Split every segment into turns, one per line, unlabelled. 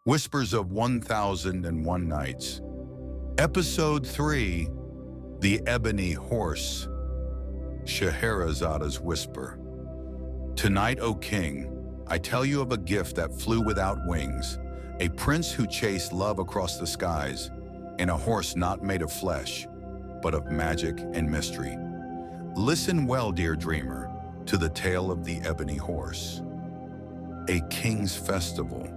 Whispers of 1001 Nights. Episode 3, The Ebony Horse. Scheherazada's Whisper. Tonight, O king, I tell you of a gift that flew without wings, a prince who chased love across the skies, and a horse not made of flesh, but of magic and mystery. Listen well, dear dreamer, to the tale of the ebony horse. A king's festival.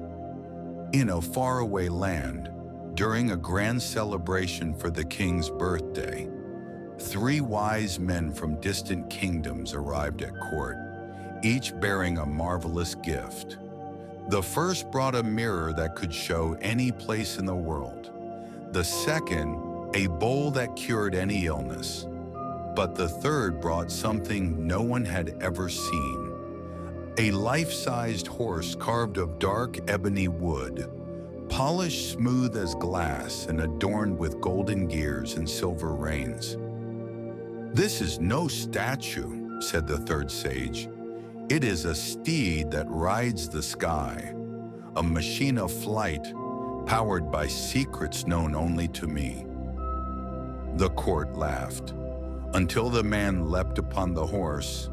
In a faraway land, during a grand celebration for the king's birthday, 3 wise men from distant kingdoms arrived at court, each bearing a marvelous gift. The first brought a mirror that could show any place in the world. The second, a bowl that cured any illness. But the third brought something no one had ever seen. A life-sized horse carved of dark ebony wood, polished smooth as glass and adorned with golden gears and silver reins. "This is no statue," said the third sage. "It is a steed that rides the sky, a machine of flight powered by secrets known only to me." The court laughed, until the man leapt upon the horse,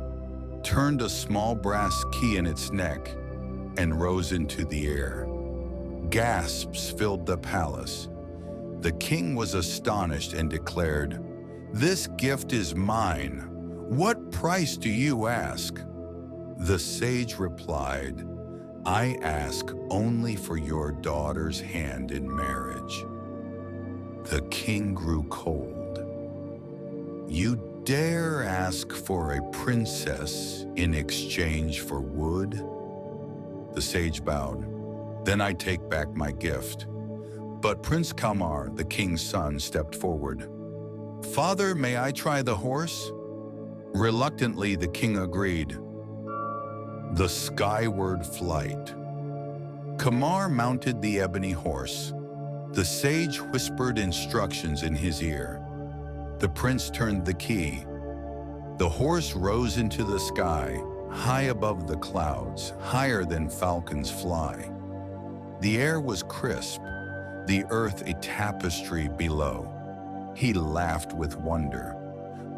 turned a small brass key in its neck, and rose into the air. Gasps filled the palace. The king was astonished and declared, "This gift is mine. What price do you ask?" The sage replied, "I ask only for your daughter's hand in marriage." The king grew cold. "You dare ask for a princess in exchange for wood?" The sage bowed. "Then I take back my gift." But Prince Kamar, the king's son, stepped forward. "Father, may I try the horse?" Reluctantly, the king agreed. The skyward flight. Kamar mounted the ebony horse. The sage whispered instructions in his ear. The prince turned the key. The horse rose into the sky, high above the clouds, higher than falcons fly. The air was crisp, the earth a tapestry below. He laughed with wonder.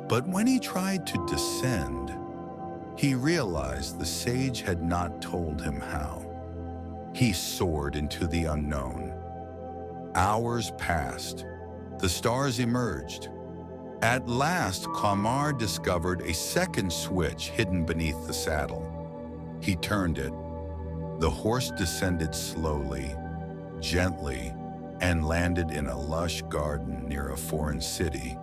But when he tried to descend, he realized the sage had not told him how. He soared into the unknown. Hours passed. The stars emerged. At last, Kamar discovered a second switch hidden beneath the saddle. He turned it. The horse descended slowly, gently, and landed in a lush garden near a foreign city,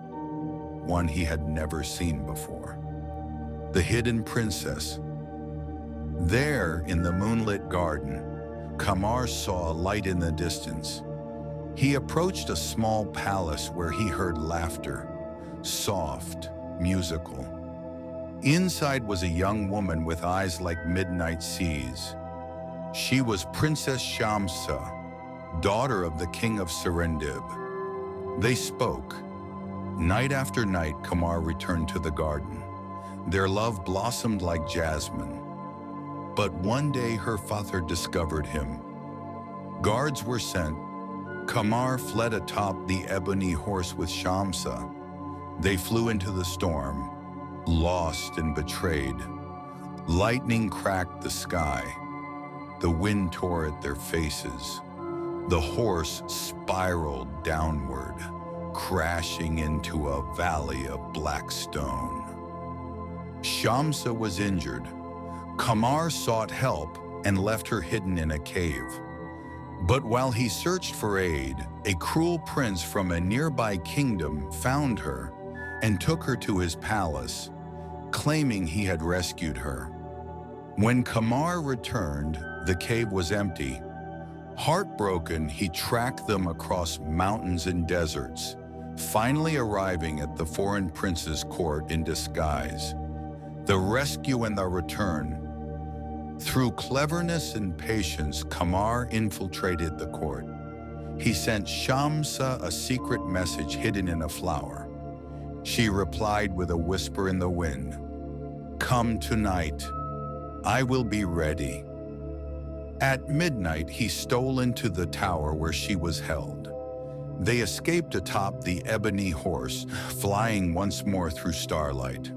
one he had never seen before. The hidden princess. There, in the moonlit garden, Kamar saw a light in the distance. He approached a small palace where he heard laughter, soft, musical. Inside was a young woman with eyes like midnight seas. She was Princess Shamsa, daughter of the king of Serendib. They spoke. Night after night, Kamar returned to the garden. Their love blossomed like jasmine. But one day her father discovered him. Guards were sent. Kamar fled atop the ebony horse with Shamsa. They flew into the storm, lost and betrayed. Lightning cracked the sky. The wind tore at their faces. The horse spiraled downward, crashing into a valley of black stone. Shamsa was injured. Kamar sought help and left her hidden in a cave. But while he searched for aid, a cruel prince from a nearby kingdom found her and took her to his palace, claiming he had rescued her. When Kamar returned, the cave was empty. Heartbroken, he tracked them across mountains and deserts, finally arriving at the foreign prince's court in disguise. The rescue and the return. Through cleverness and patience, Kamar infiltrated the court. He sent Shamsa a secret message hidden in a flower. She replied with a whisper in the wind, "Come tonight. I will be ready." At midnight, he stole into the tower where she was held. They escaped atop the ebony horse, flying once more through starlight.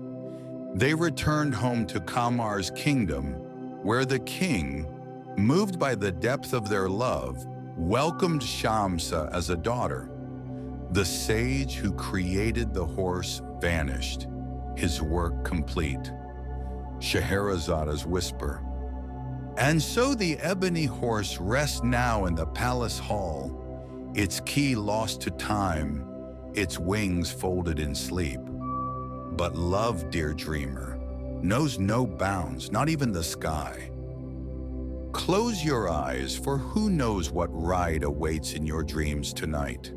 They returned home to Kamar's kingdom, where the king, moved by the depth of their love, welcomed Shamsa as a daughter. The sage who created the horse vanished, his work complete. Scheherazada's whisper. And so the ebony horse rests now in the palace hall, its key lost to time, its wings folded in sleep. But love, dear dreamer, knows no bounds, not even the sky. Close your eyes, for who knows what ride awaits in your dreams tonight.